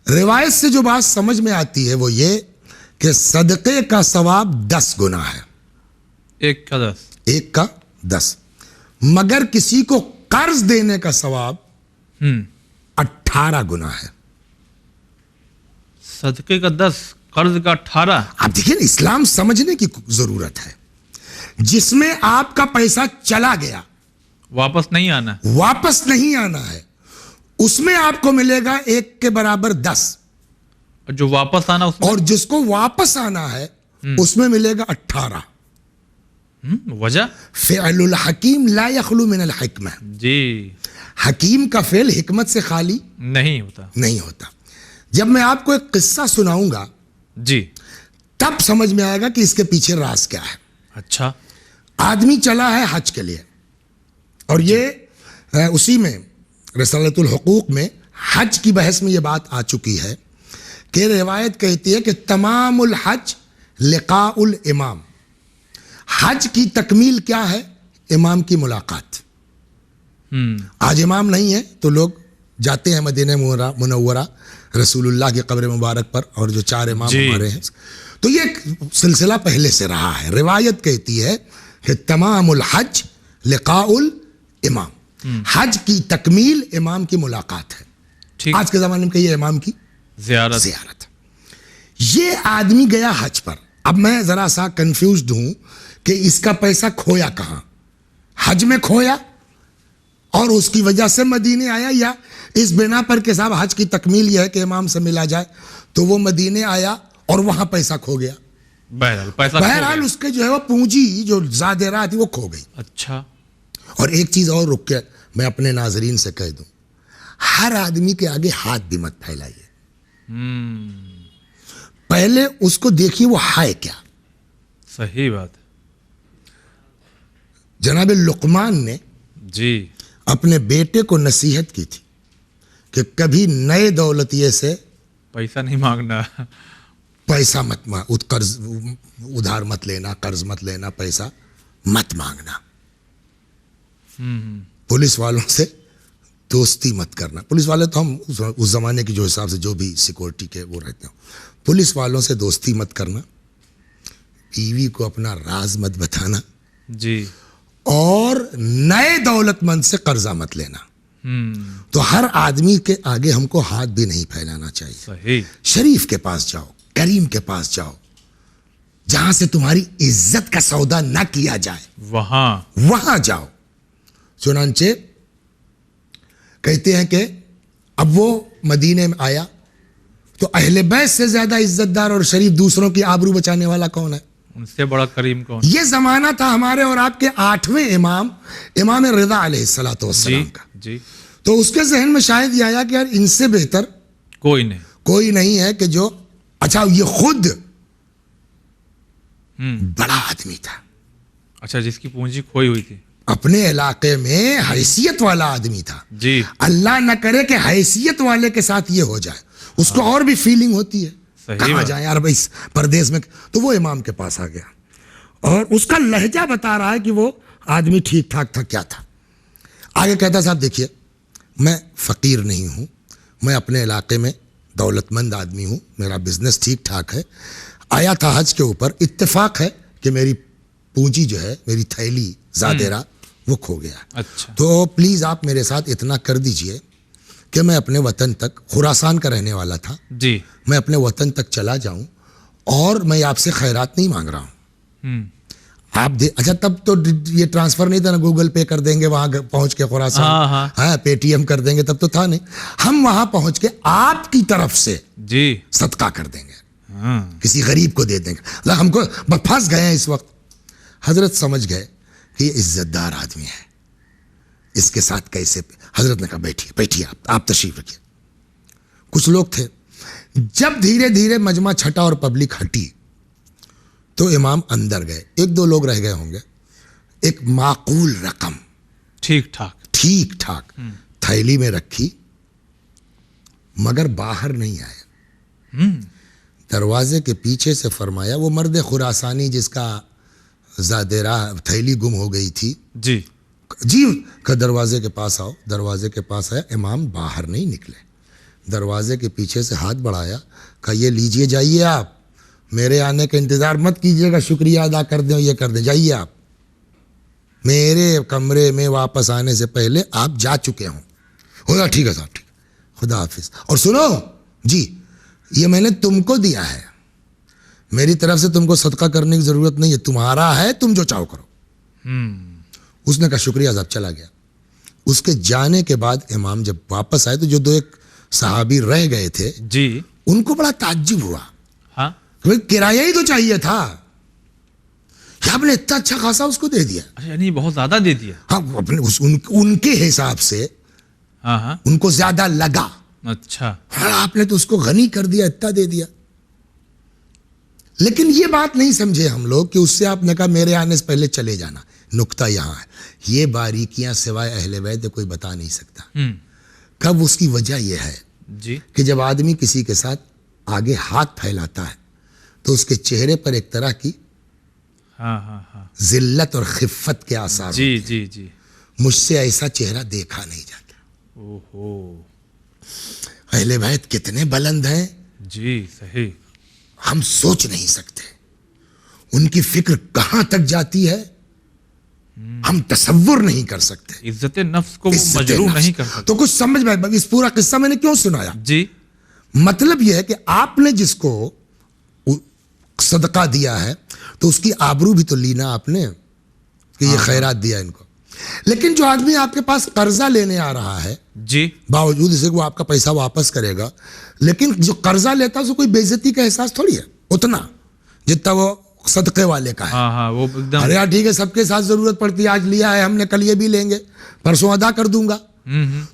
रिवायत से जो बात समझ में आती है वो ये कि सदक़े का सवाब 10 गुना है, 1 का 10, 1 का 10, मगर किसी को कर्ज देने का सवाब 18 गुना है। सदके का 10, कर्ज का 18। आप देखिए ना, इस्लाम समझने की जरूरत है। जिसमें आपका पैसा चला गया, वापस नहीं आना, वापस नहीं आना है, उसमें आपको मिलेगा 1 के बराबर 10, और जो वापस आना उसमें, और जिसको वापस आना है उसमें मिलेगा 18। वजह फ़िअलुल हकीम ला यखलू मिनल हिकमा, जी, हकीम का फेल हिकमत से खाली नहीं होता, नहीं होता। जब मैं आपको एक किस्सा सुनाऊंगा जी, तब समझ में आएगा कि इसके पीछे राज क्या है। अच्छा, आदमी चला है हज के लिए, और ये उसी में रिसालतुल हुकूक में हज की बहस में ये बात आ चुकी है कि रिवायत कहती है कि तमामुल हज लिकाउल इमाम, हज की तकमील क्या है? इमाम की मुलाकात। आज इमाम नहीं है तो लोग जाते हैं मदीना मुनव्वरा रसूलुल्लाह की कब्र मुबारक पर, और जो 4 इमाम हमारे हैं, तो ये एक सिलसिला पहले से रहा है। रिवायत कहती है कि तमामुल हज लिकाउल इमाम, हज की तकमील इमाम की मुलाकात है। आज के ज़माने में कहिए इमाम की ज़ियारत। ये आदमी गया हज पर। अब मैं ज़रा सा कंफ्यूज्ड हूं कि इसका पैसा खोया कहां, हज में खोया और उसकी वजह से मदीने आया, या इस बिना पर के साहब हज की तकमील यह है कि इमाम से मिला जाए, तो वो मदीने आया और वहां पैसा खो गया। बहरहाल उसके जो है वो पूंजी जो ज़ादिरा थी वो खो गई। अच्छा, और एक चीज और रुक के मैं अपने नाजरीन से कह दूं, हर आदमी के आगे हाथ भी मत फैलाइए। पहले उसको देखिए वो है क्या। सही बात। जनाब लुकमान ने जी अपने बेटे को नसीहत की थी कि कभी नए दौलतिये से पैसा नहीं मांगना, पैसा मत मांग, कर्ज उधार मत लेना, कर्ज मत लेना, पैसा मत मांगना, पुलिस वालों से दोस्ती मत करना। पुलिस वाले तो हम उस जमाने की जो हिसाब से जो भी सिक्योरिटी के वो रहते हैं, पुलिस वालों से दोस्ती मत करना, बीवी को अपना राज मत बताना जी, और नए दौलतमंद से कर्जा मत लेना। तो हर आदमी के आगे हमको हाथ भी नहीं फैलाना चाहिए। सही। शरीफ के पास जाओ, करीम के पास जाओ, जहां से तुम्हारी इज्जत का सौदा ना किया जाए, वहां जाओ। चुनांचे कहते हैं कि अब वो मदीने में आया तो अहले बैत से ज्यादा इज्जतदार और शरीफ, दूसरों की आबरू बचाने वाला कौन है? उनसे बड़ा करीम कौन? ये जमाना था हमारे और आपके 8वें इमाम रिदा अलैहिस्सलातु वस्सलाम का। जी। तो उसके जहन में शायद ये आया कि यार इनसे बेहतर कोई नहीं है कि जो, अच्छा ये खुद बड़ा आदमी था, अच्छा, जिसकी पूंजी खोई हुई थी, अपने इलाके में हैसियत वाला आदमी था जी। अल्लाह न करे कि हैसियत वाले के साथ ये हो जाए, उसको और भी फीलिंग होती है, कहाँ जाए यार भाई परदेश में। तो वो इमाम के पास आ गया और उसका लहजा बता रहा है कि वो आदमी ठीक ठाक था, क्या था। आगे कहता साहब देखिए, मैं फ़कीर नहीं हूँ, मैं अपने इलाके में दौलतमंद आदमी हूँ, मेरा बिजनेस ठीक ठाक है, आया था हज के ऊपर, इत्तेफाक है कि मेरी पूंजी जो है, मेरी थैली ज़ादेरा वो खो गया। अच्छा। तो प्लीज़ आप मेरे साथ इतना कर दीजिए कि मैं अपने वतन तक, खुरासान का रहने वाला था जी, मैं अपने वतन तक चला जाऊं, और मैं आपसे खैरात नहीं मांग रहा हूं, आप दे। अच्छा, तब तो ये ट्रांसफर नहीं था ना, गूगल पे कर देंगे वहां पहुंच के खुरासान, हाँ पेटीएम कर देंगे, तब तो था नहीं। हम वहां पहुंच के आपकी तरफ से जी सदका कर देंगे, किसी गरीब को दे देंगे। हमको फंस गए हैं इस वक्त। हजरत समझ गए कि ये इज्जतदार आदमी है, इसके साथ कैसे। हजरत ने कहा बैठिए बैठिए, आप तशरीफ रखिए। कुछ लोग थे, जब धीरे धीरे मजमा छटा और पब्लिक हटी तो इमाम अंदर गए, 1-2 लोग रह गए होंगे। एक माकूल रकम ठीक ठाक थैली में रखी, मगर बाहर नहीं आया। दरवाजे के पीछे से फरमाया, वो मर्द खुरासानी जिसका ज़ादेरा थैली गुम हो गई थी, जी का दरवाजे के पास आओ। दरवाजे के पास आया, इमाम बाहर नहीं निकले। दरवाजे के पीछे से हाथ बढ़ाया, कहा ये लीजिए, जाइए आप, मेरे आने का इंतज़ार मत कीजिएगा, शुक्रिया अदा कर दें, ये कर दें, जाइए आप, मेरे कमरे में वापस आने से पहले आप जा चुके हों। बोला ठीक है साहब, ठीक, खुदा हाफिज। और सुनो जी, ये मैंने तुमको दिया है, मेरी तरफ से तुमको सदका करने की ज़रूरत नहीं है, तुम्हारा है, तुम जो चाहो करो। उसने कहा शुक्रिया साहब, चला गया। उसके जाने के बाद इमाम जब वापस आए तो जो दो एक सहाबी रह गए थे जी, उनको बड़ा ताज्जुब हुआ, हाँ, भाई किराया ही तो चाहिए था, आपने इतना अच्छा खासा उसको दे दिया। अच्छा, यानी बहुत ज्यादा दे दिया। हाँ, अपने उनके हिसाब से हाँ हाँ, उनको ज्यादा लगा। अच्छा, हाँ, आपने तो उसको गनी कर दिया, इतना दे दिया। लेकिन ये बात नहीं समझे हम लोग कि उससे आपने कहा मेरे आने से पहले चले जाना। नुक्ता यहाँ है, ये बारीकियां सिवाय अहले बैत कोई बता नहीं सकता। कब उसकी वजह यह है जी, कि जब आदमी किसी के साथ आगे हाथ फैलाता है तो उसके चेहरे पर एक तरह की हाँ हाँ हाँ, जिल्लत और खिफ़त के आसार जी होते हैं। जी जी, मुझसे ऐसा चेहरा देखा नहीं जाता। ओहो, अहले बैत कितने बुलंद हैं, जी सही, हम सोच नहीं सकते। उनकी फिक्र कहां तक जाती है, हम तसव्वुर नहीं कर सकते। इज्जत नफ्स को वो इज्जत मजरूह नफ्स। नहीं कर सकते। तो कुछ समझ में, इस पूरा किस्सा मैंने क्यों सुनाया, जी, मतलब यह है कि आपने जिसको सदका दिया है तो उसकी आबरू भी तो लीना आपने कि ये खैरात दिया इनको। लेकिन जो आदमी आपके पास कर्जा लेने आ रहा है, जी, बावजूद इसे वो आपका पैसा वापस करेगा, लेकिन जो कर्जा लेता है उसको कोई बेइज्जती का एहसास थोड़ी है उतना जितना वो सदके वाले का है। हाँ हाँ, वो एकदम, अरे यार ठीक है, सबके साथ जरूरत पड़ती है, आज लिया है हमने, कल ये भी लेंगे, परसों अदा कर दूंगा।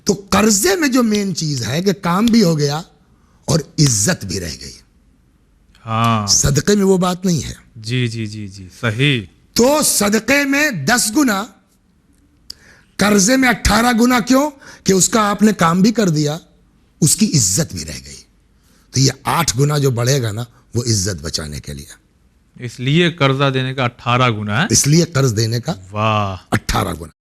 तो कर्जे में जो मेन चीज है कि काम भी हो गया और इज्जत भी रह गई। हाँ, सदके में वो बात नहीं है। जी जी जी जी, सही, तो सदके में 10 गुना, कर्जे में 18 गुना। क्यों? कि उसका आपने काम भी कर दिया, उसकी इज्जत भी रह गई। तो ये 8 गुना जो बढ़ेगा ना, वो इज्जत बचाने के लिए, इसलिए कर्जा देने का 18 गुना है। इसलिए कर्ज देने का वाह, 18 गुना।